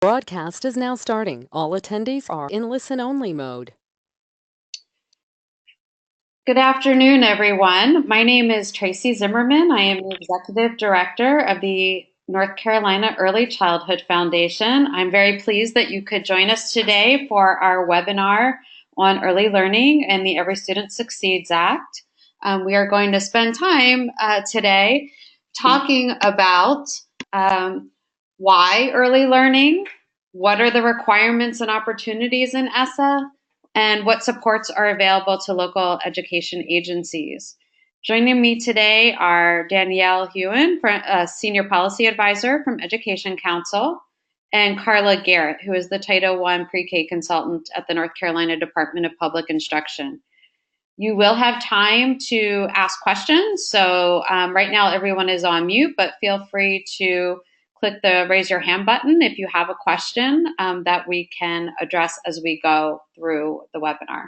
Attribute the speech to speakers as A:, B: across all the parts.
A: Broadcast is now starting. All attendees are in listen-only mode.
B: Good afternoon, everyone. My name is Tracy Zimmerman. I am the Executive Director of the North Carolina Early Childhood Foundation. I'm very pleased that you could join us today for our webinar on early learning and the Every Student Succeeds Act. We are going to spend time today talking about why early learning, what are the requirements and opportunities in ESSA, and what supports are available to local education agencies. Joining me today are Danielle Hewen, Senior Policy Advisor from Education Council, and Carla Garrett, who is the Title I Pre-K Consultant at the North Carolina Department of Public Instruction. You will have time to ask questions, so right now everyone is on mute, but feel free to click the raise your hand button if you have a question that we can address as we go through the webinar.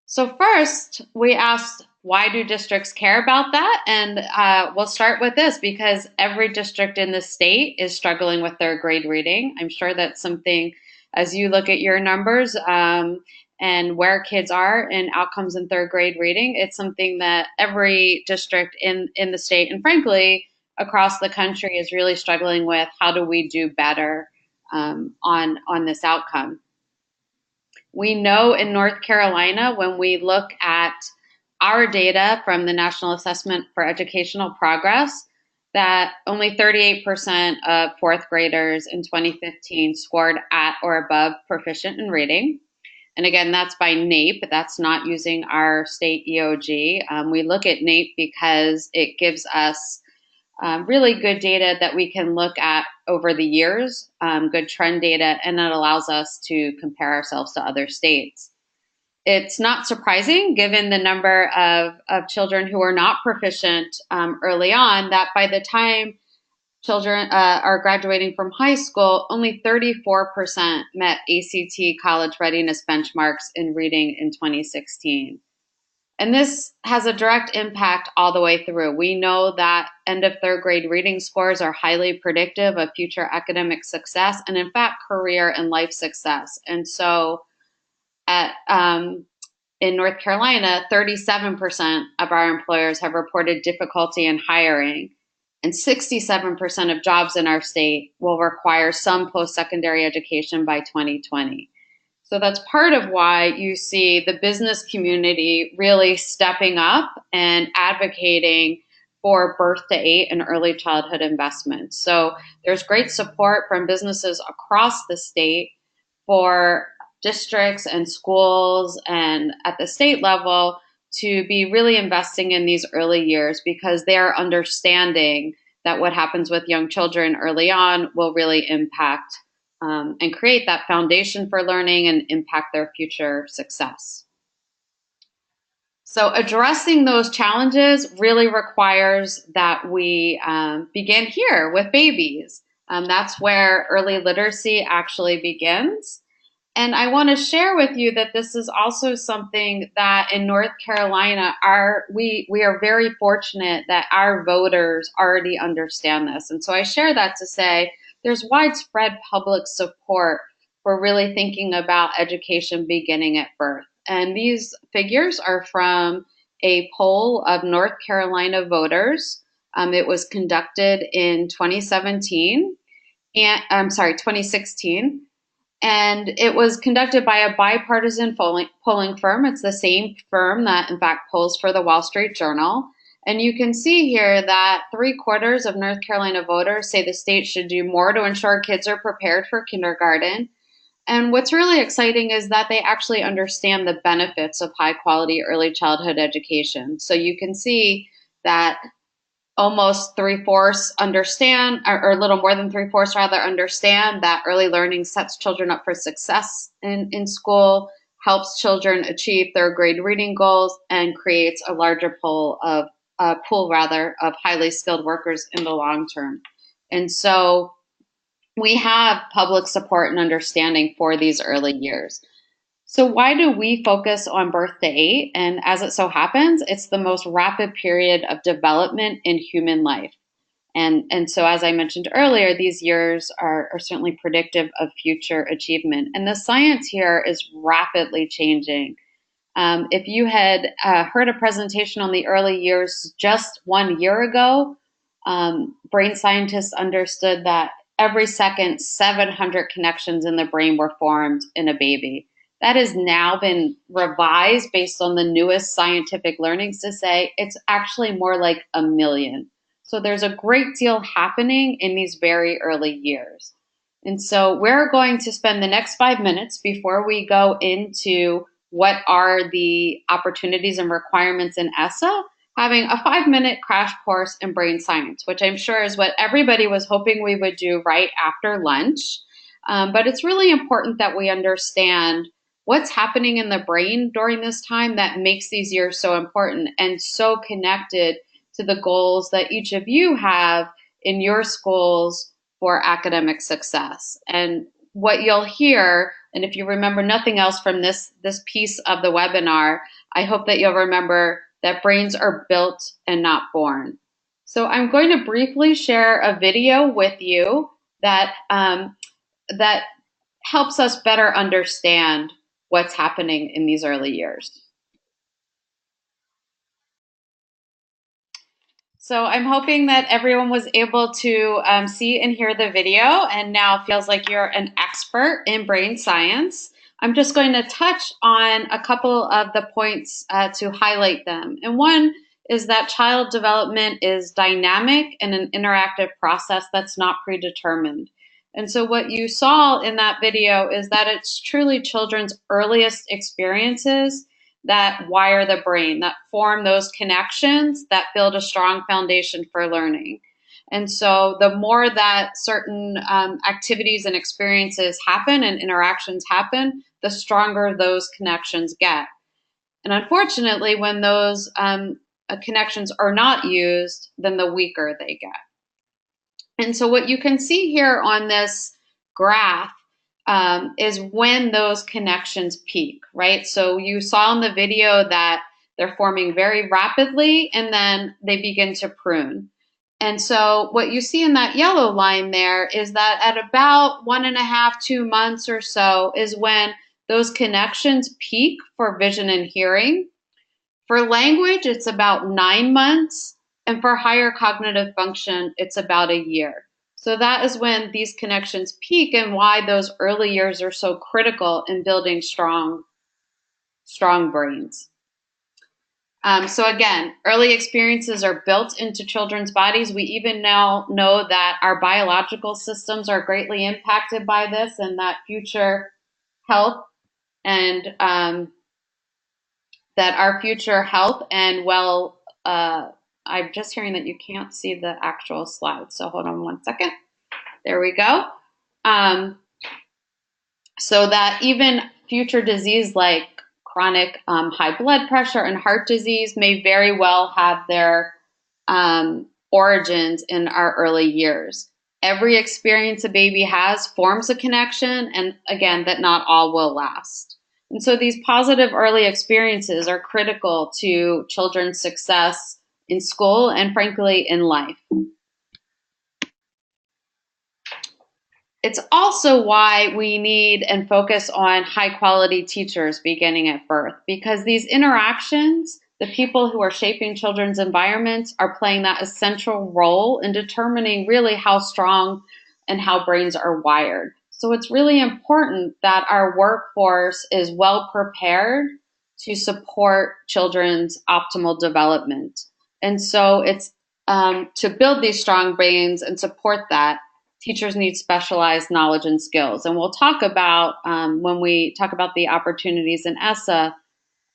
B: So first, we asked, why do districts care about that? And we'll start with this because every district in the state is struggling with third grade reading. I'm sure that's something, as you look at your numbers and where kids are in outcomes in third grade reading, it's something that every district in the state, and frankly, across the country, is really struggling with. How do we do better on this outcome? We know in North Carolina, when we look at our data from the National Assessment for Educational Progress, that only 38% of fourth graders in 2015 scored at or above proficient in reading. And again, that's by NAEP. That's not using our state EOG. We look at NAEP because it gives us really good data that we can look at over the years, good trend data, and it allows us to compare ourselves to other states. It's not surprising, given the number of children who are not proficient early on, that by the time children are graduating from high school, only 34% met ACT college readiness benchmarks in reading in 2016. And this has a direct impact all the way through. We know that end of third grade reading scores are highly predictive of future academic success and, in fact, career and life success. And so in North Carolina, 37% of our employers have reported difficulty in hiring, and 67% of jobs in our state will require some post-secondary education by 2020. So that's part of why you see the business community really stepping up and advocating for birth to 8 and early childhood investments. So there's great support from businesses across the state for districts and schools and at the state level to be really investing in these early years, because they're understanding that what happens with young children early on will really impact and create that foundation for learning and impact their future success. So addressing those challenges really requires that we begin here with babies. That's where early literacy actually begins. And I want to share with you that this is also something that in North Carolina, we are very fortunate that our voters already understand this. And so I share that to say there's widespread public support for really thinking about education beginning at birth. And these figures are from a poll of North Carolina voters. It was conducted in 2016. And it was conducted by a bipartisan polling firm. It's the same firm that, in fact, polls for the Wall Street Journal. And you can see here that 3/4 of North Carolina voters say the state should do more to ensure kids are prepared for kindergarten. And what's really exciting is that they actually understand the benefits of high quality early childhood education. So you can see that almost 3/4 understand, or a little more than 3/4 rather, understand that early learning sets children up for success in school, helps children achieve third grade reading goals, and creates a larger pool of highly skilled workers in the long term. And so we have public support and understanding for these early years. So why do we focus on birth to 8? And as it so happens, it's the most rapid period of development in human life. And so, as I mentioned earlier, these years are certainly predictive of future achievement. And the science here is rapidly changing. If you had heard a presentation on the early years just 1 year ago, brain scientists understood that every second, 700 connections in the brain were formed in a baby. That has now been revised based on the newest scientific learnings to say it's actually more like 1 million. So there's a great deal happening in these very early years. And so we're going to spend the next 5 minutes before we go into what are the opportunities and requirements in ESSA, having a 5 minute crash course in brain science, which I'm sure is what everybody was hoping we would do right after lunch. But it's really important that we understand what's happening in the brain during this time that makes these years so important and so connected to the goals that each of you have in your schools for academic success. And what you'll hear, and if you remember nothing else from this piece of the webinar, I hope that you'll remember that brains are built and not born. So I'm going to briefly share a video with you that that helps us better understand what's happening in these early years. So I'm hoping that everyone was able to see and hear the video and now feels like you're an expert in brain science. I'm just going to touch on a couple of the points to highlight them. And one is that child development is dynamic and an interactive process that's not predetermined. And so what you saw in that video is that it's truly children's earliest experiences that wire the brain, that form those connections that build a strong foundation for learning. And so the more that certain activities and experiences happen and interactions happen, the stronger those connections get. And unfortunately, when those connections are not used, then the weaker they get. And so what you can see here on this graph is when those connections peak, right? So you saw in the video that they're forming very rapidly and then they begin to prune. And so what you see in that yellow line there is that at about 1.5, 2 months or so is when those connections peak for vision and hearing. For language, it's about 9 months. And for higher cognitive function, it's about a year. So that is when these connections peak and why those early years are so critical in building strong brains. So again, early experiences are built into children's bodies. We even now know that our biological systems are greatly impacted by this and that future health and I'm just hearing that you can't see the actual slide. So hold on 1 second. There we go. So that even future disease like chronic high blood pressure and heart disease may very well have their origins in our early years. Every experience a baby has forms a connection, and again, that not all will last. And so these positive early experiences are critical to children's success in school and frankly in life. It's also why we need and focus on high quality teachers beginning at birth, because these interactions, the people who are shaping children's environments are playing that essential role in determining really how strong and how brains are wired. So it's really important that our workforce is well prepared to support children's optimal development. And so it's to build these strong brains and support that, teachers need specialized knowledge and skills. And we'll talk about, when we talk about the opportunities in ESSA,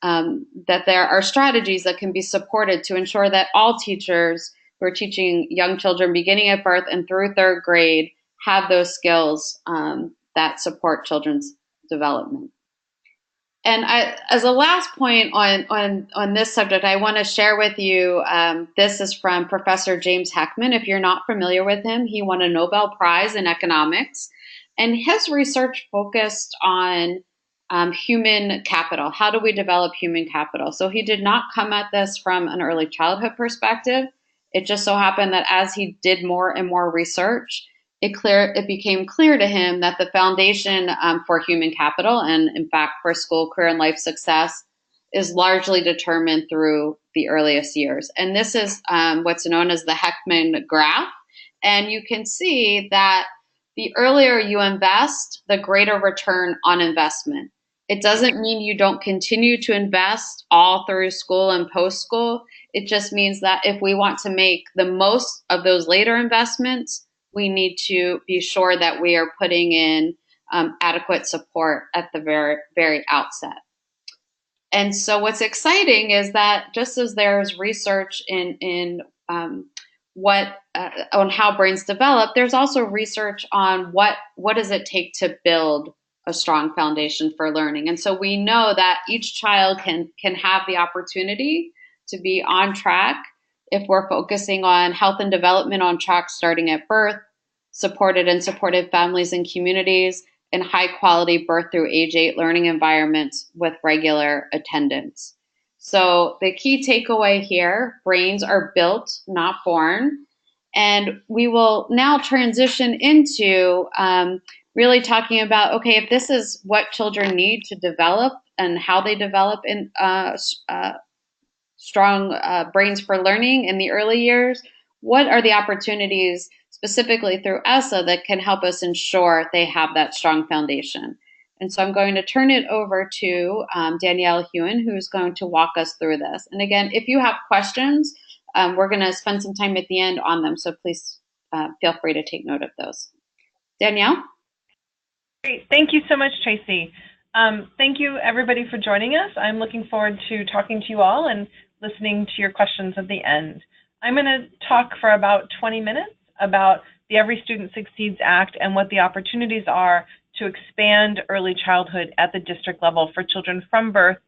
B: that there are strategies that can be supported to ensure that all teachers who are teaching young children beginning at birth and through 3rd grade have those skills that support children's development. And as a last point on this subject, I want to share with you, this is from Professor James Heckman. If you're not familiar with him, he won a Nobel Prize in economics. And his research focused on human capital. How do we develop human capital? So he did not come at this from an early childhood perspective. It just so happened that as he did more and more research, it became clear to him that the foundation for human capital and, in fact, for school, career, and life success is largely determined through the earliest years. And this is what's known as the Heckman graph. And you can see that the earlier you invest, the greater return on investment. It doesn't mean you don't continue to invest all through school and post school. It just means that if we want to make the most of those later investments, we need to be sure that we are putting in adequate support at the very, very outset. And so what's exciting is that just as there's research in what on how brains develop, there's also research on what does it take to build a strong foundation for learning. And so we know that each child can have the opportunity to be on track if we're focusing on health and development on track starting at birth, supported and supportive families and communities, and high quality birth through age 8 learning environments with regular attendance. So the key takeaway here, brains are built, not born. And we will now transition into really talking about, okay, if this is what children need to develop and how they develop in strong brains for learning in the early years, what are the opportunities specifically through ESSA that can help us ensure they have that strong foundation? And so I'm going to turn it over to Danielle Hewen, who's going to walk us through this. And again, if you have questions, we're going to spend some time at the end on them, so please feel free to take note of those. Danielle?
C: Great. Thank you so much, Tracy. Thank you, everybody, for joining us. I'm looking forward to talking to you all and listening to your questions at the end. I'm going to talk for about 20 minutes about the Every Student Succeeds Act and what the opportunities are to expand early childhood at the district level for children from birth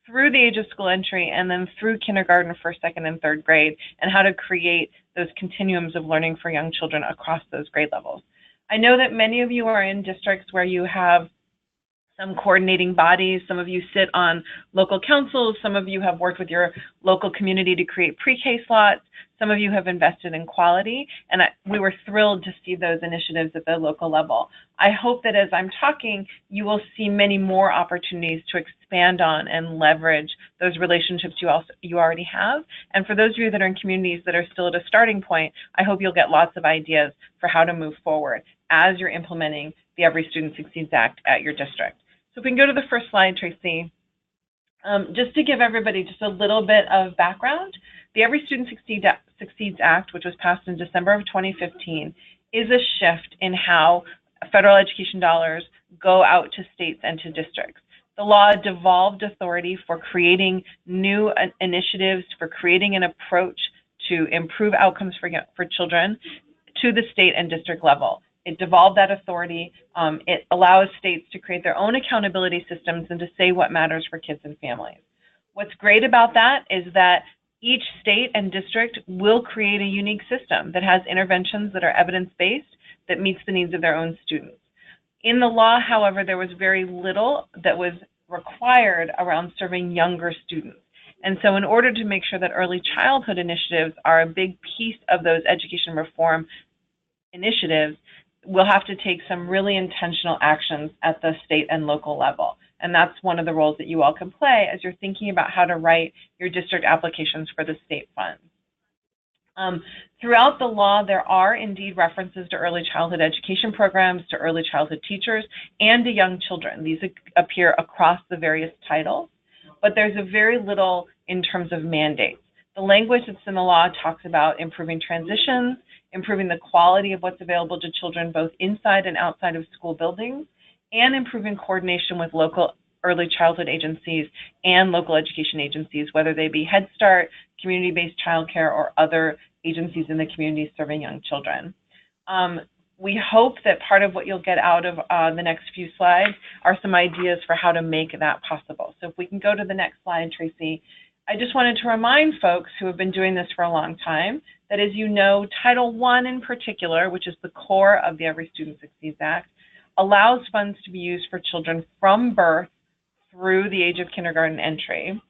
C: through the age of school entry and then through kindergarten, first, second, and third grade, and how to create those continuums of learning for young children across those grade levels. I know that many of you are in districts where you have some coordinating bodies. Some of you sit on local councils. Some of you have worked with your local community to create pre-K slots. Some of you have invested in quality, and we were thrilled to see those initiatives at the local level. I hope that as I'm talking, you will see many more opportunities to expand on and leverage those relationships you already have. And for those of you that are in communities that are still at a starting point, I hope you'll get lots of ideas for how to move forward as you're implementing the Every Student Succeeds Act at your district. So if we can go to the first slide, Tracy. Just to give everybody just a little bit of background, the Every Student Succeeds Act, which was passed in December of 2015, is a shift in how federal education dollars go out to states and to districts. The law devolved authority for creating new initiatives, for creating an approach to improve outcomes for children to the state and district level. It devolved that authority. It allows states to create their own accountability systems and to say what matters for kids and families. What's great about that is that each state and district will create a unique system that has interventions that are evidence-based, that meets the needs of their own students. In the law, however, there was very little that was required around serving younger students. And so in order to make sure that early childhood initiatives are a big piece of those education reform initiatives, we'll have to take some really intentional actions at the state and local level. And that's one of the roles that you all can play as you're thinking about how to write your district applications for the state funds. Throughout the law, there are indeed references to early childhood education programs, to early childhood teachers, and to young children. These appear across the various titles, but there's a very little in terms of mandates. The language that's in the law talks about improving transitions, improving the quality of what's available to children both inside and outside of school buildings, and improving coordination with local early childhood agencies and local education agencies, whether they be Head Start, community-based childcare, or other agencies in the community serving young children. We hope that part of what you'll get out of the next few slides are some ideas for how to make that possible. So if we can go to the next slide, Tracy. I just wanted to remind folks who have been doing this for a long time that, as you know, Title I in particular, which is the core of the Every Student Succeeds Act, allows funds to be used for children from birth through the age of kindergarten entry.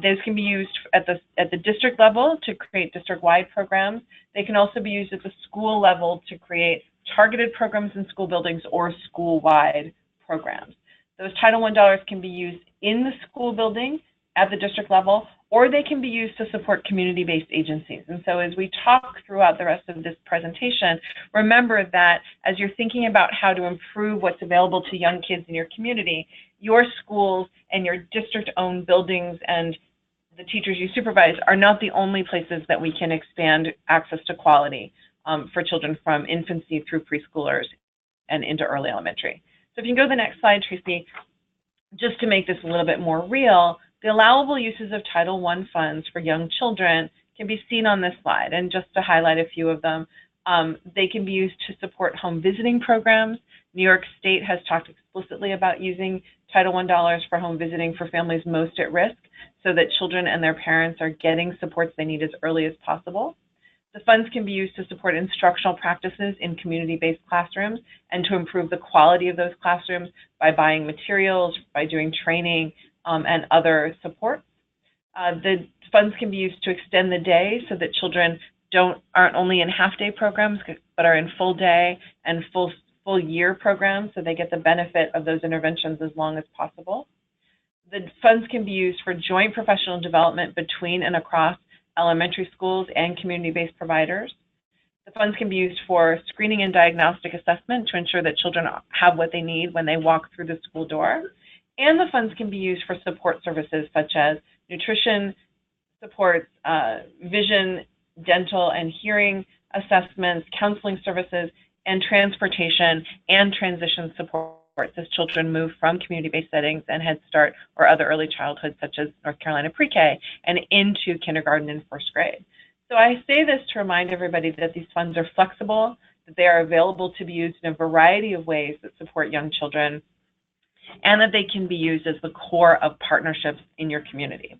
C: Those can be used at the district level to create district-wide programs. They can also be used at the school level to create targeted programs in school buildings or school-wide programs. Those Title I dollars can be used in the school building at the district level, or they can be used to support community-based agencies. And so as we talk throughout the rest of this presentation, remember that as you're thinking about how to improve what's available to young kids in your community, your schools and your district-owned buildings and the teachers you supervise are not the only places that we can expand access to quality for children from infancy through preschoolers and into early elementary. So if you can go to the next slide, Tracy, just to make this a little bit more real, the allowable uses of Title I funds for young children can be seen on this slide. And just to highlight a few of them, they can be used to support home visiting programs. New York State has talked explicitly about using Title I dollars for home visiting for families most at risk so that children and their parents are getting supports they need as early as possible. The funds can be used to support instructional practices in community-based classrooms and to improve the quality of those classrooms by buying materials, by doing training, and other supports. The funds can be used to extend the day so that children aren't only in half-day programs, but are in full day and full year programs, so they get the benefit of those interventions as long as possible. The funds can be used for joint professional development between and across elementary schools and community-based providers. The funds can be used for screening and diagnostic assessment to ensure that children have what they need when they walk through the school door. And the funds can be used for support services such as nutrition supports, vision, dental and hearing assessments, counseling services, and transportation and transition supports as children move from community-based settings and Head Start or other early childhood such as North Carolina pre-K and into kindergarten and first grade. So I say this to remind everybody that these funds are flexible, that they are available to be used in a variety of ways that support young children, and that they can be used as the core of partnerships in your community.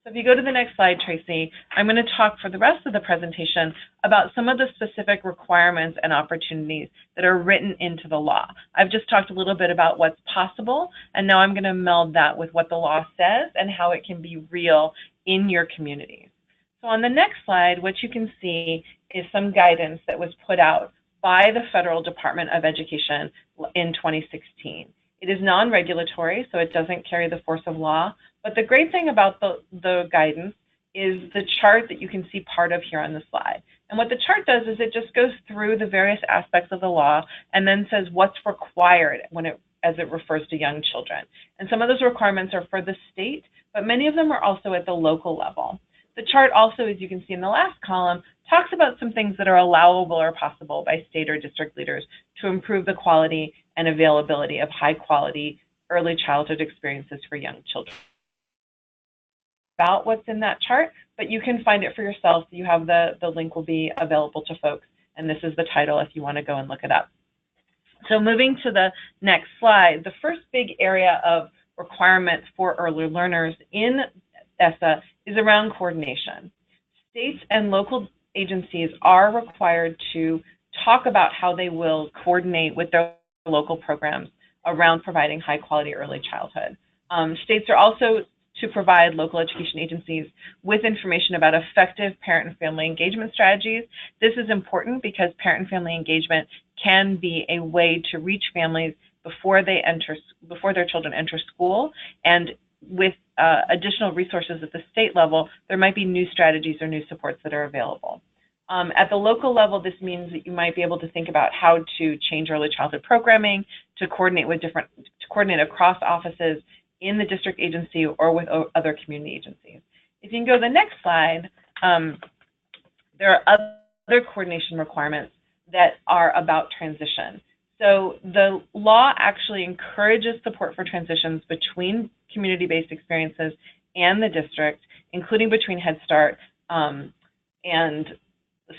C: So if you go to the next slide, Tracy, I'm going to talk for the rest of the presentation about some of the specific requirements and opportunities that are written into the law. I've just talked a little bit about what's possible, and now I'm going to meld that with what the law says and how it can be real in your communities. So on the next slide, what you can see is some guidance that was put out by the Federal Department of Education in 2016. It is non-regulatory, so it doesn't carry the force of law. But the great thing about the guidance is the chart that you can see part of here on the slide. And what the chart does is it just goes through the various aspects of the law and then says what's required as it refers to young children. And some of those requirements are for the state, but many of them are also at the local level. The chart also, as you can see in the last column, talks about some things that are allowable or possible by state or district leaders to improve the quality and availability of high-quality early childhood experiences for young children. About what's in that chart, but you can find it for yourself. You have the link will be available to folks, and this is the title if you want to go and look it up. So moving to the next slide, the first big area of requirements for early learners in ESSA is around coordination. States and local agencies are required to talk about how they will coordinate with their local programs around providing high quality early childhood. States are also to provide local education agencies with information about effective parent and family engagement strategies. This is important because parent and family engagement can be a way to reach families before their children enter school, and with additional resources at the state level, there might be new strategies or new supports that are available. At the local level, this means that you might be able to think about how to change early childhood programming, to coordinate across offices in the district agency or with other community agencies. If you can go to the next slide, there are other coordination requirements that are about transition. So the law actually encourages support for transitions between community-based experiences and the district, including between Head Start and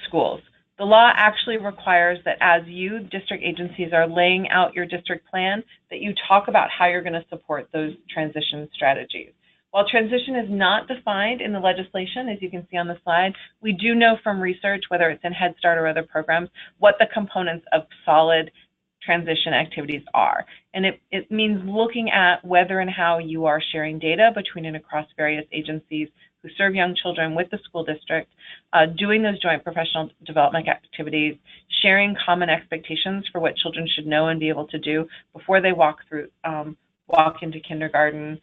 C: schools. The law actually requires that as you district agencies are laying out your district plan, that you talk about how you're going to support those transition strategies. While transition is not defined in the legislation, as you can see on the slide, we do know from research, whether it's in Head Start or other programs, what the components of solid transition activities are. And it means looking at whether and how you are sharing data between and across various agencies who serve young children with the school district, doing those joint professional development activities, sharing common expectations for what children should know and be able to do before they walk into kindergarten,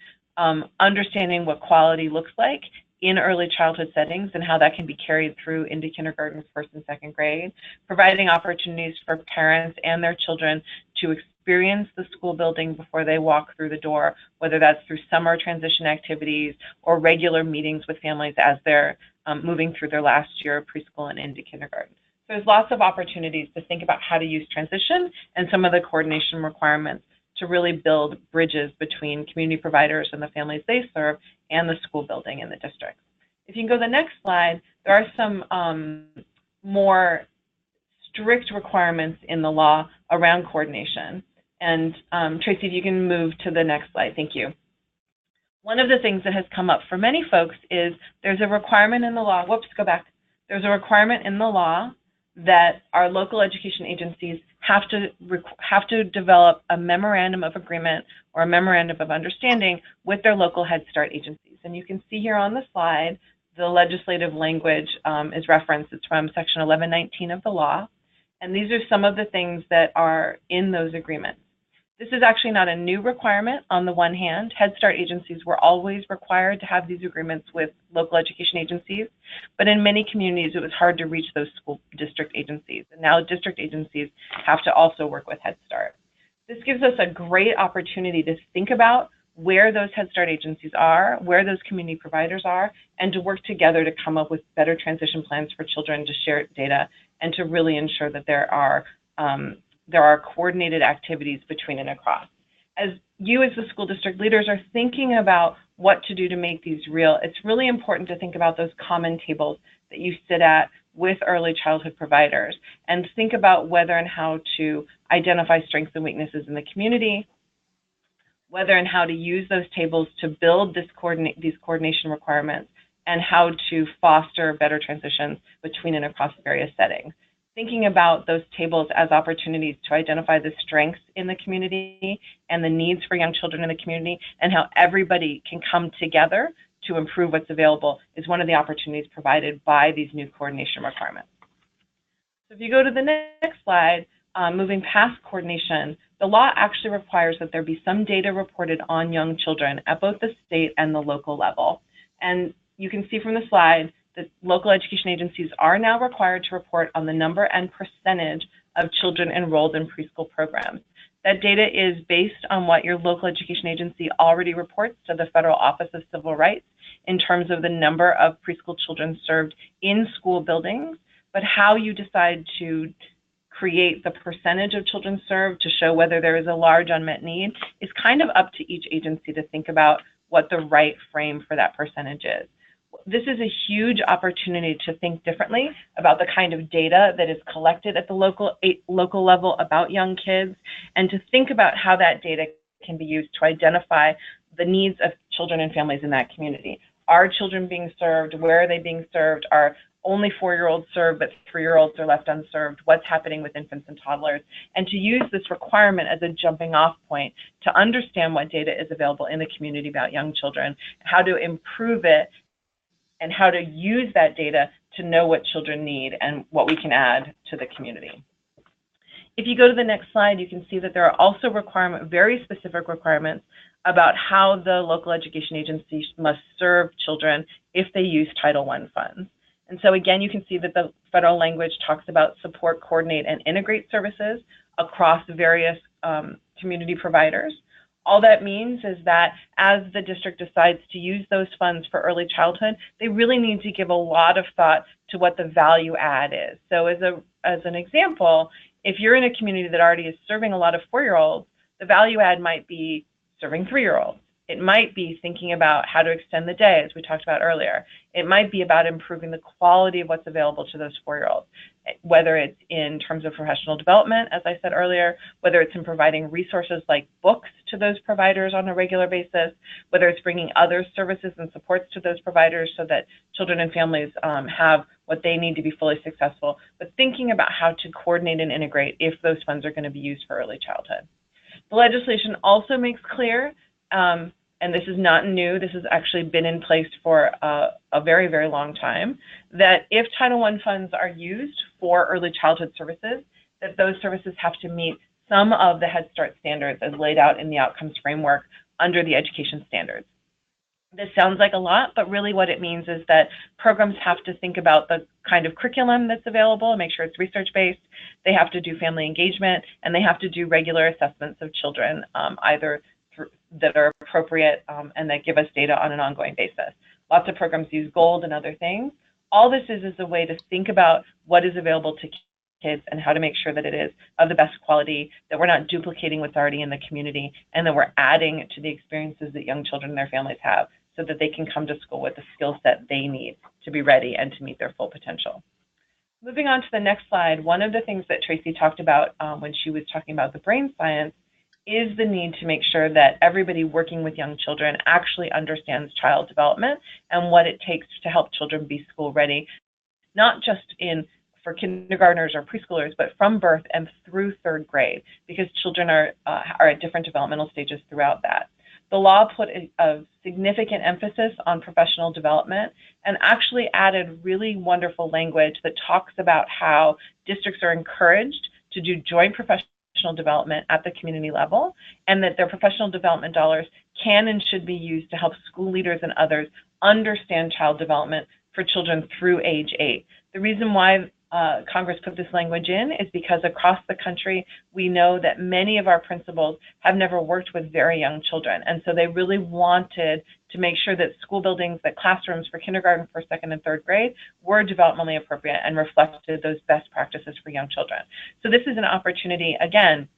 C: understanding what quality looks like in early childhood settings and how that can be carried through into kindergarten, first and second grade, providing opportunities for parents and their children to experience the school building before they walk through the door, whether that's through summer transition activities or regular meetings with families as they're moving through their last year of preschool and into kindergarten. So there's lots of opportunities to think about how to use transition and some of the coordination requirements to really build bridges between community providers and the families they serve and the school building in the district. If you can go to the next slide, there are some more strict requirements in the law around coordination. And Tracy, if you can move to the next slide, thank you. One of the things that has come up for many folks is there's a requirement in the law, there's a requirement in the law that our local education agencies have to develop a memorandum of agreement or a memorandum of understanding with their local Head Start agencies. And you can see here on the slide, the legislative language is referenced. It's from Section 1119 of the law. And these are some of the things that are in those agreements. This is actually not a new requirement on the one hand. Head Start agencies were always required to have these agreements with local education agencies, but in many communities it was hard to reach those school district agencies. And now district agencies have to also work with Head Start. This gives us a great opportunity to think about where those Head Start agencies are, where those community providers are, and to work together to come up with better transition plans for children, to share data, and to really ensure that there are coordinated activities between and across. As you as the school district leaders are thinking about what to do to make these real, it's really important to think about those common tables that you sit at with early childhood providers and think about whether and how to identify strengths and weaknesses in the community, whether and how to use those tables to build these coordination requirements, and how to foster better transitions between and across various settings. Thinking about those tables as opportunities to identify the strengths in the community and the needs for young children in the community and how everybody can come together to improve what's available is one of the opportunities provided by these new coordination requirements. So if you go to the next slide, moving past coordination, the law actually requires that there be some data reported on young children at both the state and the local level. And you can see from the slide that local education agencies are now required to report on the number and percentage of children enrolled in preschool programs. That data is based on what your local education agency already reports to the Federal Office of Civil Rights in terms of the number of preschool children served in school buildings, but how you decide to create the percentage of children served to show whether there is a large unmet need is kind of up to each agency to think about what the right frame for that percentage is. This is a huge opportunity to think differently about the kind of data that is collected at the local level about young kids, and to think about how that data can be used to identify the needs of children and families in that community. Are children being served? Where are they being served? Are only 4-year-olds served, but 3-year-olds are left unserved? What's happening with infants and toddlers? And to use this requirement as a jumping off point to understand what data is available in the community about young children, how to improve it, and how to use that data to know what children need and what we can add to the community. If you go to the next slide, you can see that there are also very specific requirements about how the local education agency must serve children if they use Title I funds. And so again, you can see that the federal language talks about support, coordinate, and integrate services across various community providers. All that means is that as the district decides to use those funds for early childhood, they really need to give a lot of thought to what the value add is. So as an example, if you're in a community that already is serving a lot of 4-year-olds, the value add might be serving 3-year-olds. It might be thinking about how to extend the day, as we talked about earlier. It might be about improving the quality of what's available to those 4-year-olds. whether it's in terms of professional development, as I said earlier, whether it's in providing resources like books to those providers on a regular basis, whether it's bringing other services and supports to those providers so that children and families have what they need to be fully successful, but thinking about how to coordinate and integrate if those funds are going to be used for early childhood. The legislation also makes clear, and this is not new, this has actually been in place for a very, very long time, that if Title I funds are used for early childhood services, that those services have to meet some of the Head Start standards as laid out in the outcomes framework under the education standards. This sounds like a lot, but really what it means is that programs have to think about the kind of curriculum that's available and make sure it's research-based. They have to do family engagement, and they have to do regular assessments of children, either that are appropriate and that give us data on an ongoing basis. Lots of programs use gold and other things. All this is a way to think about what is available to kids and how to make sure that it is of the best quality, that we're not duplicating what's already in the community, and that we're adding to the experiences that young children and their families have so that they can come to school with the skill set they need to be ready and to meet their full potential. Moving on to the next slide, one of the things that Tracy talked about when she was talking about the brain science is the need to make sure that everybody working with young children actually understands child development and what it takes to help children be school ready, not just for kindergartners or preschoolers, but from birth and through third grade, because children are at different developmental stages throughout that. The law put a significant emphasis on professional development and actually added really wonderful language that talks about how districts are encouraged to do joint professional development at the community level, and that their professional development dollars can and should be used to help school leaders and others understand child development for children through age 8. The reason why Congress put this language in is because across the country, we know that many of our principals have never worked with very young children. And so they really wanted to make sure that school buildings, that classrooms for kindergarten, first, second, and third grade were developmentally appropriate and reflected those best practices for young children. So this is an opportunity, again,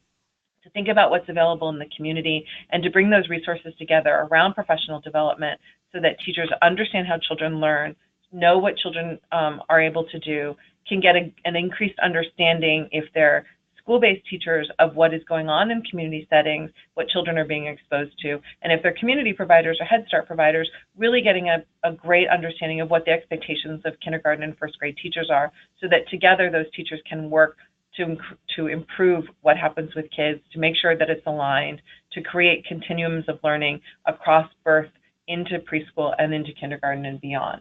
C: to think about what's available in the community and to bring those resources together around professional development so that teachers understand how children learn, know what children are able to do, can get an increased understanding if they're school-based teachers of what is going on in community settings, what children are being exposed to, and if they're community providers or Head Start providers, really getting a great understanding of what the expectations of kindergarten and first grade teachers are, so that together those teachers can work to improve what happens with kids, to make sure that it's aligned, to create continuums of learning across birth into preschool and into kindergarten and beyond.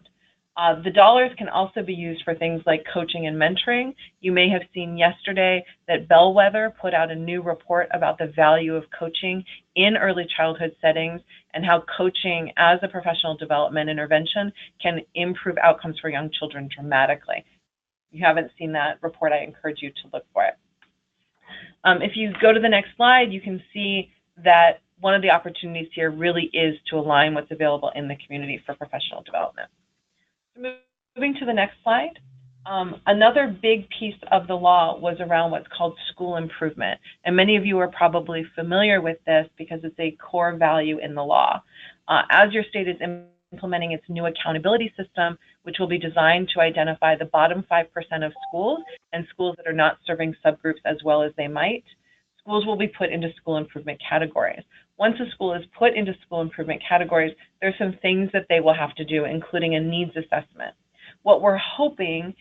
C: The dollars can also be used for things like coaching and mentoring. You may have seen yesterday that Bellwether put out a new report about the value of coaching in early childhood settings and how coaching as a professional development intervention can improve outcomes for young children dramatically. If you haven't seen that report, I encourage you to look for it. If you go to the next slide, you can see that one of the opportunities here really is to align what's available in the community for professional development. Moving to the next slide, another big piece of the law was around what's called school improvement. And many of you are probably familiar with this because it's a core value in the law. As your state is implementing its new accountability system, which will be designed to identify the bottom 5% of schools and schools that are not serving subgroups as well as they might, schools will be put into school improvement categories. Once a school is put into school improvement categories, there's some things that they will have to do, including a needs assessment. What we're hoping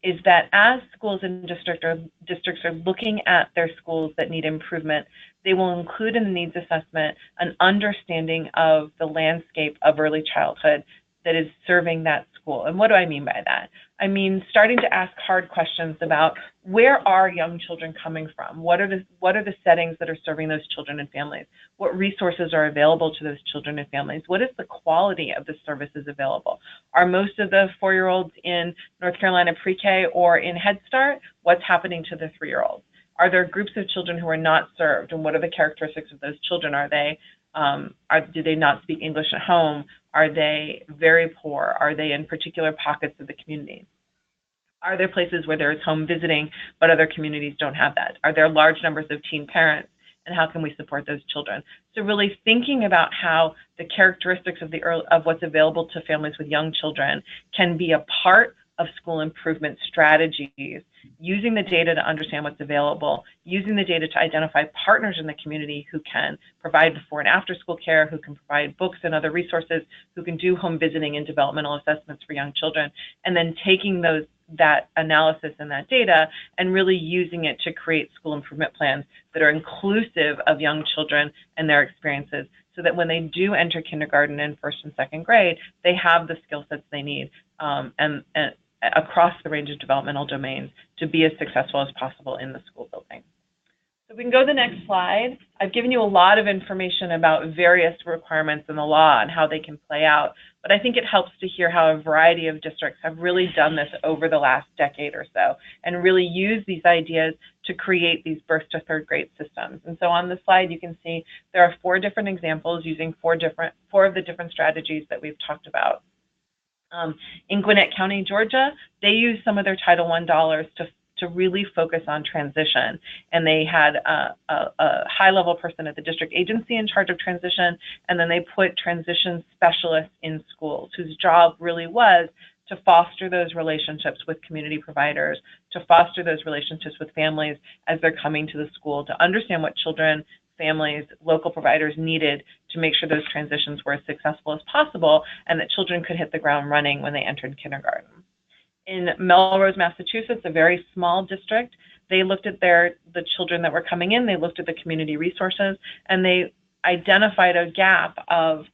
C: is that as schools and districts are looking at their schools that need improvement, they will include in the needs assessment an understanding of the landscape of early childhood that is serving that school. And what do I mean by that? I mean starting to ask hard questions about where are young children coming from? What are the settings that are serving those children and families? What resources are available to those children and families? What is the quality of the services available? Are most of the 4-year-olds in North Carolina pre-K or in Head Start? What's happening to the 3-year-olds? Are there groups of children who are not served, and what are the characteristics of those children? Do they not speak English at home? Are they very poor? Are they in particular pockets of the community? Are there places where there is home visiting, but other communities don't have that? Are there large numbers of teen parents, and how can we support those children? So really thinking about how the characteristics of what's available to families with young children can be a part of school improvement strategies, using the data to understand what's available, using the data to identify partners in the community who can provide before and after school care, who can provide books and other resources, who can do home visiting and developmental assessments for young children, and then taking that analysis and that data and really using it to create school improvement plans that are inclusive of young children and their experiences, so that when they do enter kindergarten and first and second grade, they have the skill sets they need and across the range of developmental domains to be as successful as possible in the school building. So we can go to the next slide. I've given you a lot of information about various requirements in the law and how they can play out, but I think it helps to hear how a variety of districts have really done this over the last decade or so and really use these ideas to create these birth to third grade systems. And so on the slide, you can see there are 4 different examples using 4 of the different strategies that we've talked about. In Gwinnett County, Georgia, they used some of their Title I dollars to really focus on transition. And they had a high-level person at the district agency in charge of transition, and then they put transition specialists in schools whose job really was to foster those relationships with community providers, to foster those relationships with families as they're coming to the school, to understand what children, families, local providers needed to make sure those transitions were as successful as possible and that children could hit the ground running when they entered kindergarten. In Melrose, Massachusetts, a very small district, they looked at the children that were coming in, they looked at the community resources, and they identified a gap of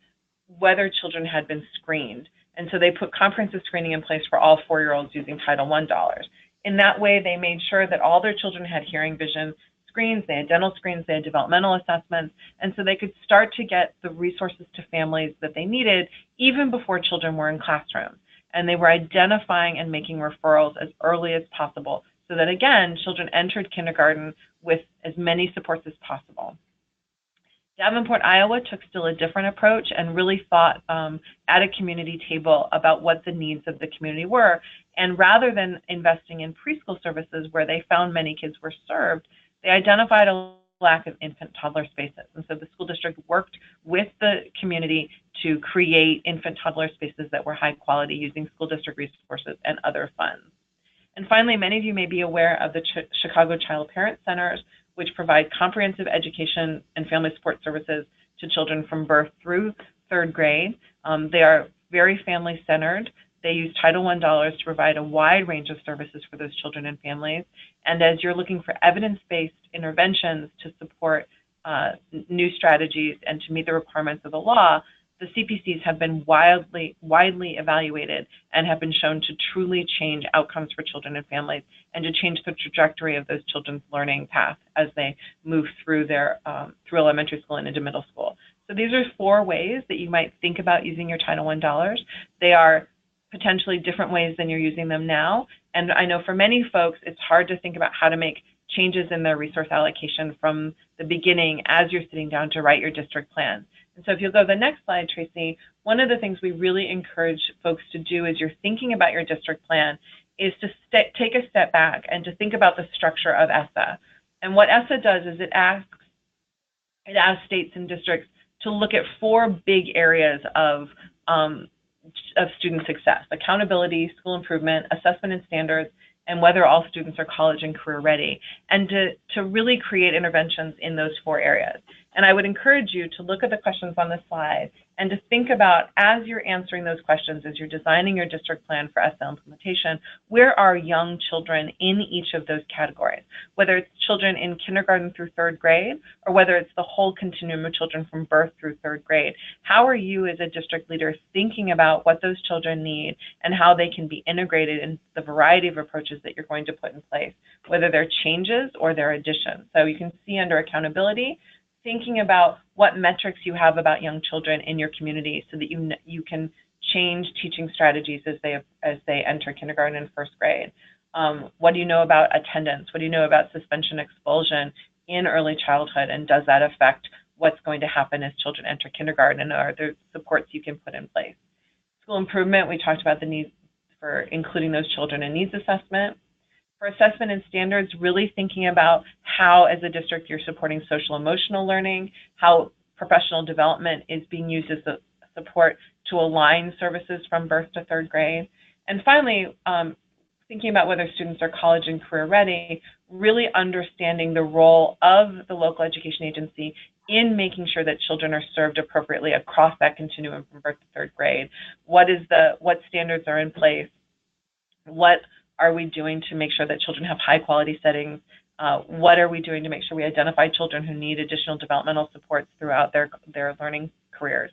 C: whether children had been screened. And so they put comprehensive screening in place for all 4-year-olds using Title I dollars. In that way, they made sure that all their children had hearing, vision screens, they had dental screens, they had developmental assessments, and so they could start to get the resources to families that they needed even before children were in classrooms. And they were identifying and making referrals as early as possible so that, again, children entered kindergarten with as many supports as possible. Davenport, Iowa took still a different approach and really thought at a community table about what the needs of the community were. And rather than investing in preschool services where they found many kids were served, they identified a lack of infant-toddler spaces. And so the school district worked with the community to create infant-toddler spaces that were high quality using school district resources and other funds. And finally, many of you may be aware of the Chicago Child Parent Centers, which provide comprehensive education and family support services to children from birth through third grade. They are very family-centered. They use Title I dollars to provide a wide range of services for those children and families. And as you're looking for evidence-based interventions to support new strategies and to meet the requirements of the law, the CPCs have been widely evaluated and have been shown to truly change outcomes for children and families and to change the trajectory of those children's learning path as they move through their through elementary school and into middle school. So these are 4 ways that you might think about using your Title I dollars. They are potentially different ways than you're using them now. And I know for many folks, it's hard to think about how to make changes in their resource allocation from the beginning as you're sitting down to write your district plan. And so if you'll go to the next slide, Tracy, one of the things we really encourage folks to do as you're thinking about your district plan is to take a step back and to think about the structure of ESSA. And what ESSA does is it asks states and districts to look at 4 big areas of student success: accountability, school improvement, assessment and standards, and whether all students are college and career ready, and to really create interventions in those 4 areas. And I would encourage you to look at the questions on this slide and to think about, as you're answering those questions, as you're designing your district plan for ESSA implementation, where are young children in each of those categories? Whether it's children in kindergarten through 3rd grade, or whether it's the whole continuum of children from birth through 3rd grade. How are you as a district leader thinking about what those children need and how they can be integrated in the variety of approaches that you're going to put in place, whether they're changes or they're additions? So you can see under accountability, thinking about what metrics you have about young children in your community so that you can change teaching strategies as they enter kindergarten and 1st grade. What do you know about attendance? What do you know about suspension expulsion in early childhood, and does that affect what's going to happen as children enter kindergarten, and are there supports you can put in place? School improvement, we talked about the need for including those children in needs assessment. For assessment and standards, really thinking about how, as a district, you're supporting social emotional learning, how professional development is being used as a support to align services from birth to 3rd grade. And finally, thinking about whether students are college and career ready, really understanding the role of the local education agency in making sure that children are served appropriately across that continuum from birth to third grade. What standards are in place? What are we doing to make sure that children have high quality settings? What are we doing to make sure we identify children who need additional developmental supports throughout their learning careers?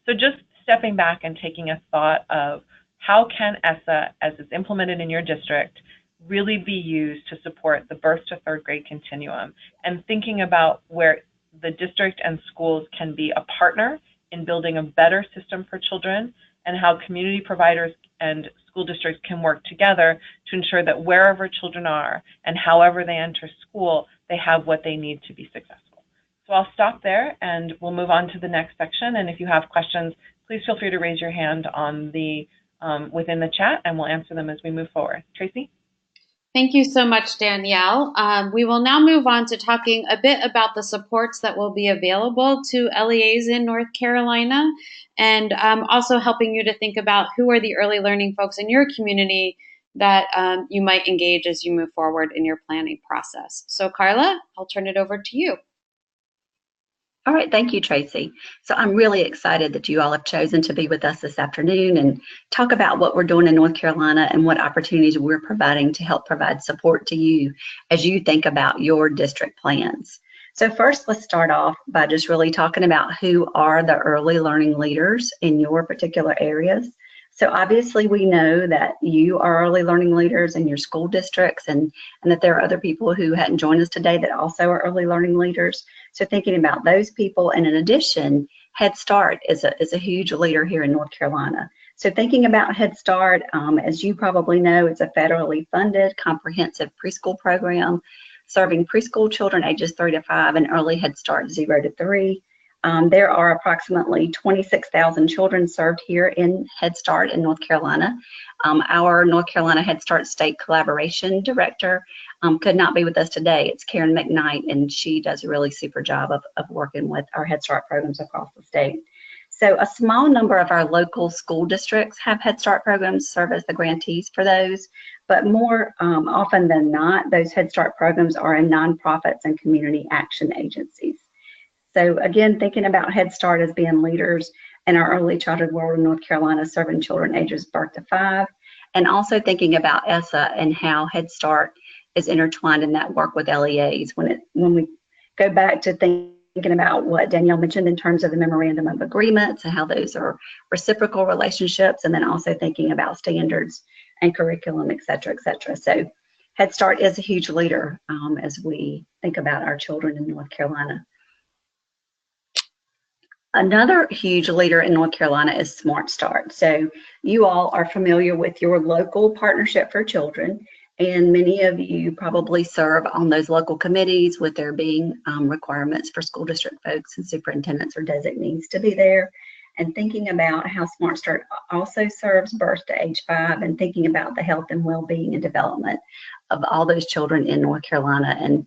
C: So just stepping back and taking a thought of how can ESSA, as it's implemented in your district, really be used to support the birth to third grade continuum, and thinking about where the district and schools can be a partner in building a better system for children, and how community providers and school districts can work together to ensure that wherever children are and however they enter school, they have what they need to be successful. So I'll stop there and we'll move on to the next section. And if you have questions, please feel free to raise your hand on the within the chat, and we'll answer them as we move forward. Tracy?
B: Thank you so much, Danielle. We will now move on to talking a bit about the supports that will be available to LEAs in North Carolina, and also helping you to think about who are the early learning folks in your community that you might engage as you move forward in your planning process. So Carla, I'll turn it over to you.
D: All right, thank you, Tracy. So I'm really excited that you all have chosen to be with us this afternoon and talk about what we're doing in North Carolina and what opportunities we're providing to help provide support to you as you think about your district plans. So first, let's start off by just really talking about who are the early learning leaders in your particular areas. So obviously we know that you are early learning leaders in your school districts, and that there are other people who hadn't joined us today that also are early learning leaders. So thinking about those people, and in addition, Head Start is a huge leader here in North Carolina. So thinking about Head Start, as you probably know, it's a federally funded comprehensive preschool program serving preschool children ages 3 to 5 and early Head Start 0 to 3. There are approximately 26,000 children served here in Head Start in North Carolina. Our North Carolina Head Start State Collaboration Director could not be with us today. It's Karen McKnight, and she does a really super job of working with our Head Start programs across the state. So a small number of our local school districts have Head Start programs, serve as the grantees for those, but more often than not, those Head Start programs are in nonprofits and community action agencies. So again, thinking about Head Start as being leaders in our early childhood world in North Carolina, serving children ages birth to 5, and also thinking about ESSA and how Head Start is intertwined in that work with LEAs. When we go back to thinking about what Danielle mentioned in terms of the memorandum of agreements and how those are reciprocal relationships, and then also thinking about standards and curriculum, et cetera, et cetera. So Head Start is a huge leader as we think about our children in North Carolina. Another huge leader in North Carolina is Smart Start. So you all are familiar with your local Partnership for Children, and many of you probably serve on those local committees, with there being requirements for school district folks and superintendents or designees to be there. And thinking about how Smart Start also serves birth to age 5, and thinking about the health and well-being and development of all those children in North Carolina. And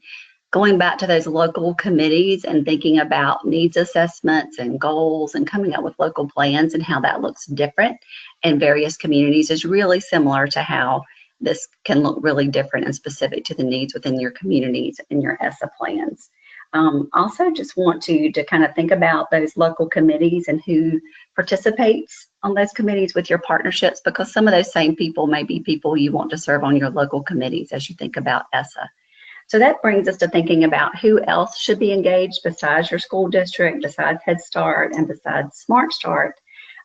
D: going back to those local committees and thinking about needs assessments and goals and coming up with local plans and how that looks different in various communities is really similar to how this can look really different and specific to the needs within your communities and your ESSA plans. Also just want to kind of think about those local committees and who participates on those committees with your partnerships, because some of those same people may be people you want to serve on your local committees as you think about ESSA. So that brings us to thinking about who else should be engaged besides your school district, besides Head Start, and besides Smart Start.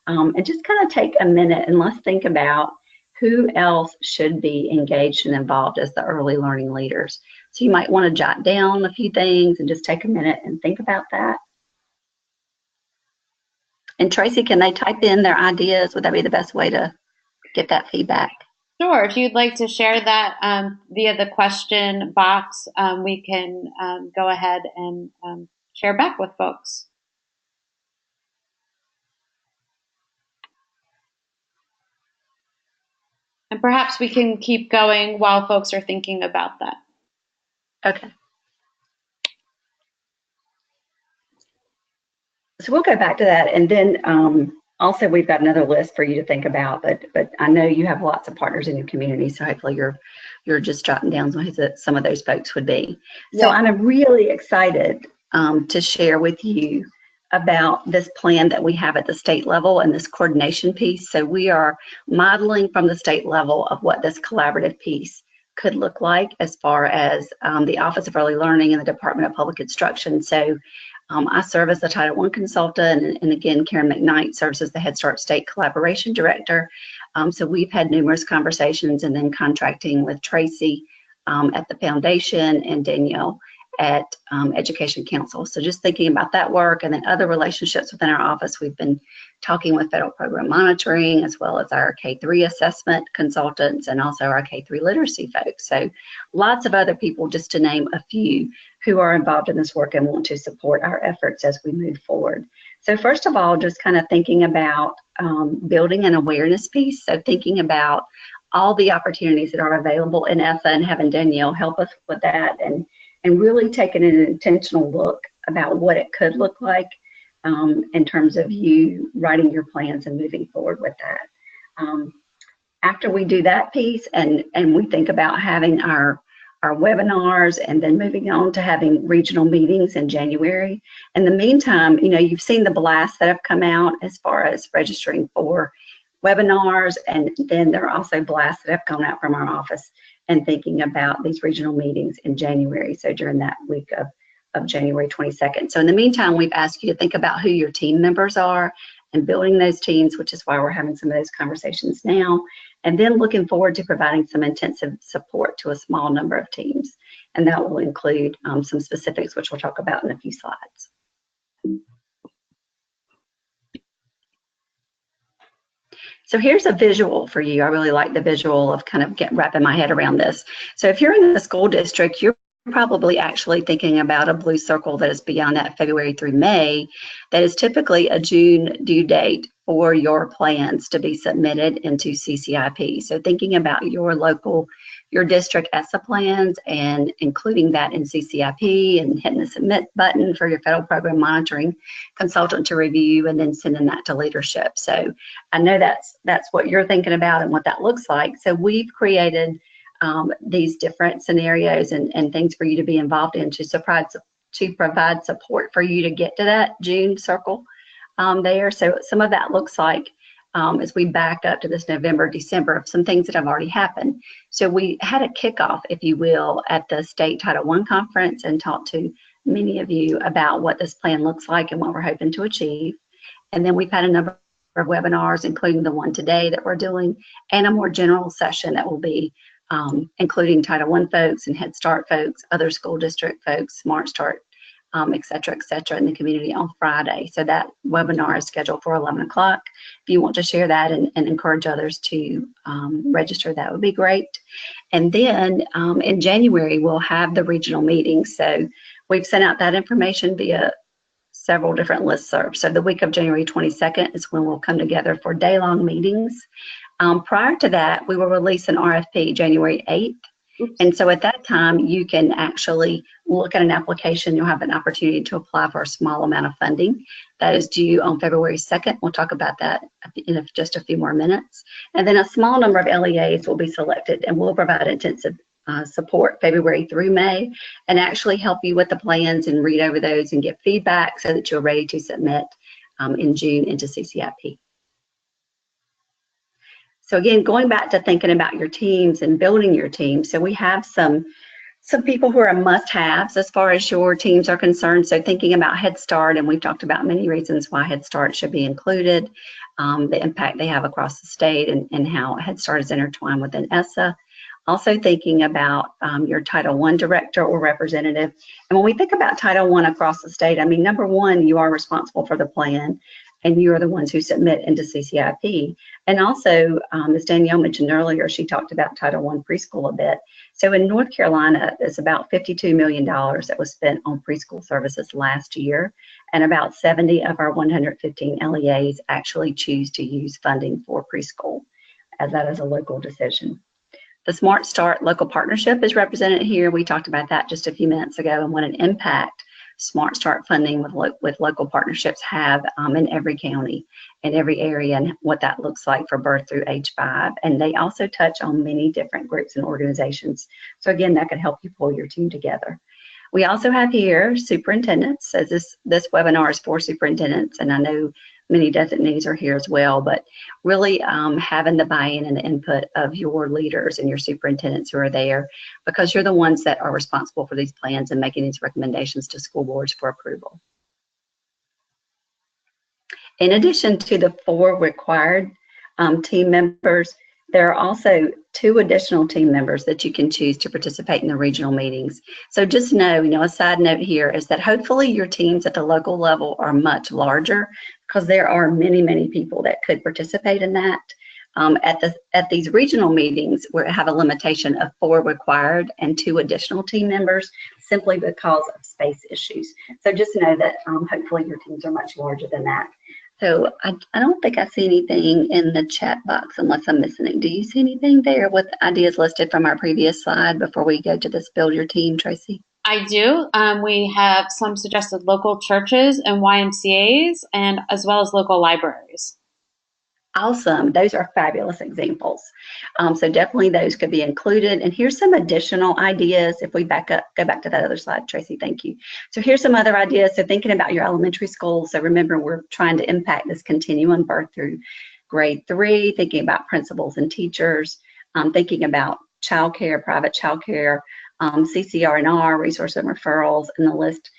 D: And just kind of take a minute and let's think about who else should be engaged and involved as the early learning leaders. So you might want to jot down a few things and just take a minute and think about that. And Tracy, can they type in their ideas? Would that be the best way to get that feedback?
B: Sure. If you'd like to share that via the question box, we can go ahead and share back with folks. And perhaps we can keep going while folks are thinking about that.
D: Okay. So we'll go back to that, and then Also, we've got another list for you to think about, but I know you have lots of partners in your community, so hopefully you're just jotting down who some of those folks would be. So
B: Yeah.
D: I'm really excited to share with you about this plan that we have at the state level and this coordination piece. So we are modeling from the state level of what this collaborative piece could look like as far as the Office of Early Learning and the Department of Public Instruction. So I serve as the Title I consultant, and again, Karen McKnight serves as the Head Start State Collaboration Director. So we've had numerous conversations, and then contracting with Tracy at the foundation and Danielle at Education Council. So just thinking about that work, and then other relationships within our office, we've been talking with federal program monitoring, as well as our K-3 assessment consultants, and also our K-3 literacy folks. So lots of other people, just to name a few, who are involved in this work and want to support our efforts as we move forward. So first of all, just kind of thinking about building an awareness piece. So thinking about all the opportunities that are available in ESSA, and having Danielle help us with that, and really taking an intentional look about what it could look like in terms of you writing your plans and moving forward with that. After we do that piece, and we think about having our webinars, and then moving on to having regional meetings in January. In the meantime, you've seen the blasts that have come out as far as registering for webinars, and then there are also blasts that have gone out from our office and thinking about these regional meetings in January, so during that week of January 22nd. So in the meantime, we've asked you to think about who your team members are and building those teams, which is why we're having some of those conversations now, and then looking forward to providing some intensive support to a small number of teams. And that will include some specifics, which we'll talk about in a few slides. So here's a visual for you. I really like the visual of kind of wrapping my head around this. So if you're in the school district, you're probably actually thinking about a blue circle that is beyond that February through May, that is typically a June due date for your plans to be submitted into CCIP. So thinking about your local, your district ESSA plans, and including that in CCIP, and hitting the submit button for your federal program monitoring consultant to review, and then sending that to leadership. So I know that's what you're thinking about and what that looks like. So we've created these different scenarios and things for you to be involved in to provide support for you to get to that June circle there. So some of that looks like, as we back up to this November, December, some things that have already happened. So we had a kickoff, if you will, at the State Title I conference, and talked to many of you about what this plan looks like and what we're hoping to achieve. And then we've had a number of webinars, including the one today that we're doing, and a more general session that will be including Title I folks and Head Start folks, other school district folks, Smart Start, et cetera, in the community on Friday. So that webinar is scheduled for 11 o'clock. If you want to share that and encourage others to register, that would be great. And then in January, we'll have the regional meetings. So we've sent out that information via several different listservs. So the week of January 22nd is when we'll come together for day-long meetings. Prior to that, we will release an RFP January 8th. And so at that time, you can actually look at an application. You'll have an opportunity to apply for a small amount of funding that is due on February 2nd. We'll talk about that in just a few more minutes. And then a small number of LEAs will be selected, and we'll provide intensive support February through May, and actually help you with the plans and read over those and get feedback so that you're ready to submit in June into CCIP. So again, going back to thinking about your teams and building your team. So we have some people who are must-haves as far as your teams are concerned. So thinking about Head Start, and we've talked about many reasons why Head Start should be included, the impact they have across the state, and how Head Start is intertwined within ESSA. Also thinking about your Title I director or representative. And when we think about Title I across the state, I mean, number one, you are responsible for the plan, and you are the ones who submit into CCIP. And also, as Danielle mentioned earlier, she talked about Title I preschool a bit. So in North Carolina, it's about $52 million that was spent on preschool services last year, and about 70 of our 115 LEAs actually choose to use funding for preschool, as that is a local decision. The Smart Start local partnership is represented here. We talked about that just a few minutes ago, and what an impact Smart Start funding with local partnerships have in every county and every area, and what that looks like for birth through age 5. And they also touch on many different groups and organizations. So again, that could help you pull your team together. We also have here superintendents. So this webinar is for superintendents, and I know many designees are here as well, but really having the buy-in and the input of your leaders and your superintendents who are there, because you're the ones that are responsible for these plans and making these recommendations to school boards for approval. In addition to the 4 required team members, there are also 2 additional team members that you can choose to participate in the regional meetings. So just know, a side note here is that hopefully your teams at the local level are much larger, because there are many, many people that could participate in that. At these regional meetings, we have a limitation of 4 required and 2 additional team members, simply because of space issues. So just know that hopefully your teams are much larger than that. So I don't think I see anything in the chat box unless I'm missing it. Do you see anything there with ideas listed from our previous slide before we go to this build your team, Tracy?
B: I do. We have some suggested local churches and YMCAs, and as well as local libraries.
D: Awesome. Those are fabulous examples. So definitely those could be included. And here's some additional ideas. If we go back to that other slide, Tracy, thank you. So here's some other ideas. So thinking about your elementary school. So remember, we're trying to impact this continuum birth through grade 3, thinking about principals and teachers, thinking about childcare, private childcare, CCR&R, resource and referrals, and the list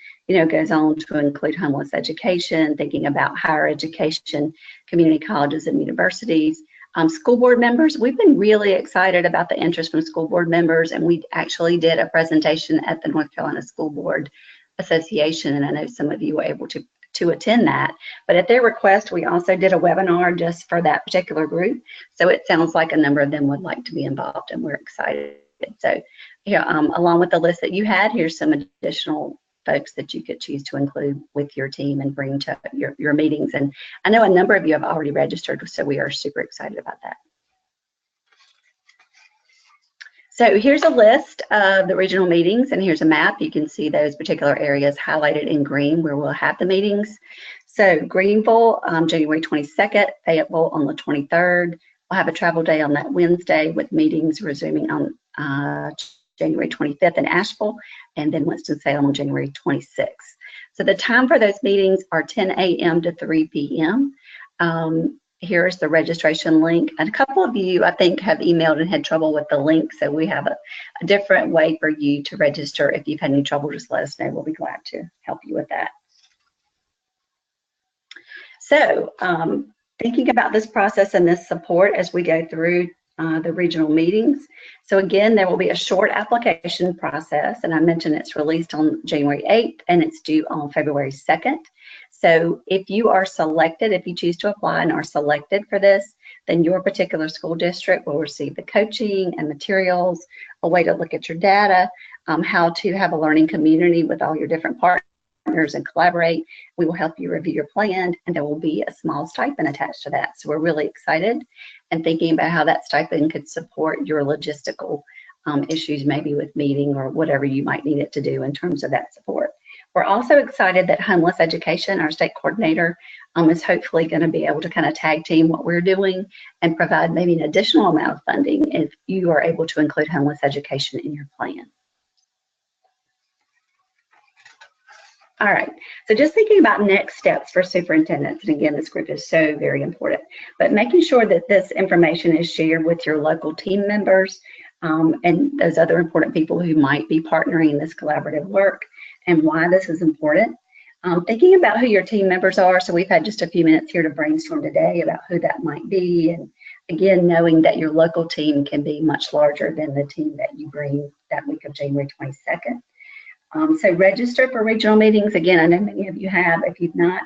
D: goes on to include homeless education, thinking about higher education, community colleges and universities. School board members, we've been really excited about the interest from school board members, and we actually did a presentation at the North Carolina School Board Association, and I know some of you were able to attend that. But at their request, we also did a webinar just for that particular group. So it sounds like a number of them would like to be involved, and we're excited. So along with the list that you had, here's some additional folks that you could choose to include with your team and bring to your meetings. And I know a number of you have already registered, so we are super excited about that. So here's a list of the regional meetings, and here's a map. You can see those particular areas highlighted in green where we'll have the meetings. So Greenville, January 22nd, Fayetteville on the 23rd. We'll have a travel day on that Wednesday with meetings resuming on January 25th in Asheville, and then Winston-Salem on January 26th. So the time for those meetings are 10 a.m. to 3 p.m. Here's the registration link. And a couple of you, I think, have emailed and had trouble with the link, so we have a different way for you to register. If you've had any trouble, just let us know. We'll be glad to help you with that. So thinking about this process and this support as we go through the regional meetings. So again, there will be a short application process, and I mentioned it's released on January 8th and it's due on February 2nd. So if you are selected, if you choose to apply and are selected for this, then your particular school district will receive the coaching and materials, a way to look at your data, how to have a learning community with all your different partners and collaborate. We will help you review your plan, and there will be a small stipend attached to that. So we're really excited and thinking about how that stipend could support your logistical issues, maybe with meeting or whatever you might need it to do in terms of that support. We're also excited that Homeless Education, our state coordinator, is hopefully going to be able to kind of tag team what we're doing and provide maybe an additional amount of funding if you are able to include homeless education in your plan. All right, so just thinking about next steps for superintendents, and again, this group is so very important, but making sure that this information is shared with your local team members and those other important people who might be partnering in this collaborative work, and why this is important. Thinking about who your team members are, so we've had just a few minutes here to brainstorm today about who that might be, and again, knowing that your local team can be much larger than the team that you bring that week of January 22nd. So register for regional meetings. Again, I know many of you have. If you've not,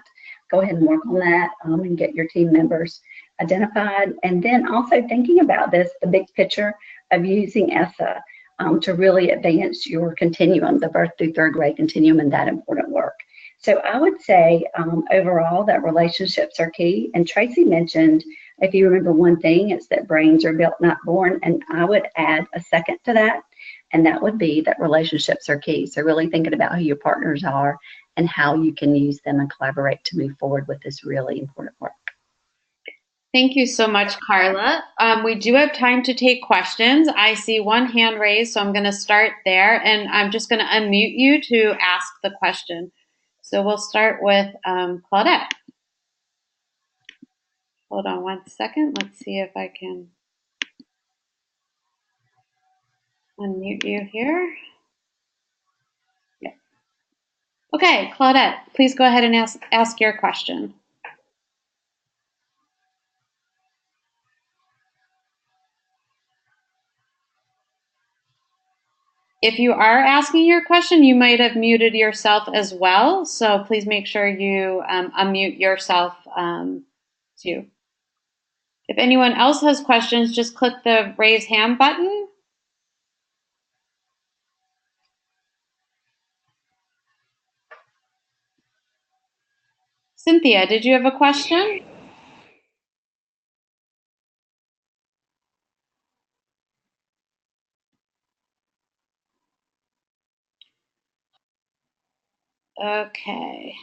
D: go ahead and work on that and get your team members identified. And then also thinking about this, the big picture of using ESSA to really advance your continuum, the birth through third grade continuum, and that important work. So I would say overall that relationships are key. And Tracy mentioned, if you remember one thing, it's that brains are built, not born. And I would add a second to that, and that would be that relationships are key. So really thinking about who your partners are and how you can use them and collaborate to move forward with this really important work.
B: Thank you so much, Carla. We do have time to take questions. I see one hand raised, so I'm going to start there, and I'm just going to unmute you to ask the question. So we'll start with Claudette. Hold on one second. Let's see if I can unmute you here. Yeah. Okay, Claudette, please go ahead and ask your question. If you are asking your question, you might have muted yourself as well. So please make sure you unmute yourself too. If anyone else has questions, just click the raise hand button. Cynthia, did you have a question? Okay.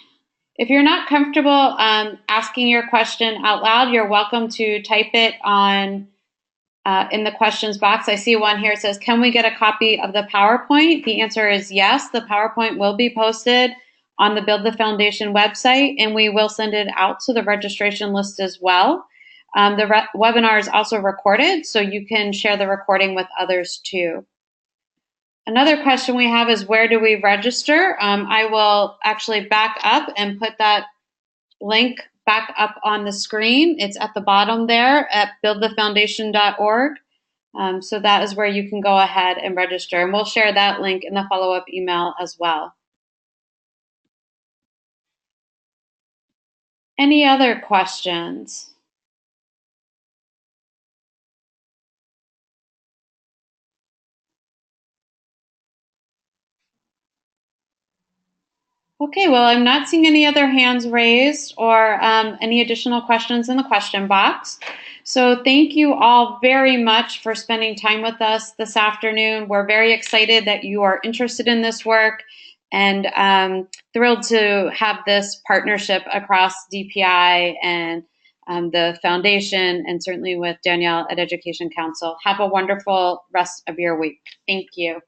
B: If you're not comfortable asking your question out loud, you're welcome to type it on in the questions box. I see one here. It says, can we get a copy of the PowerPoint? The answer is yes. The PowerPoint will be posted on the Build the Foundation website, and we will send it out to the registration list as well. The webinar is also recorded, so you can share the recording with others too. Another question we have is, where do we register? I will actually back up and put that link back up on the screen. It's at the bottom there at buildthefoundation.org. So that is where you can go ahead and register. And we'll share that link in the follow-up email as well. Any other questions? Okay, well, I'm not seeing any other hands raised or any additional questions in the question box. So thank you all very much for spending time with us this afternoon. We're very excited that you are interested in this work and thrilled to have this partnership across DPI and the foundation, and certainly with Danielle at Education Council. Have a wonderful rest of your week. Thank you.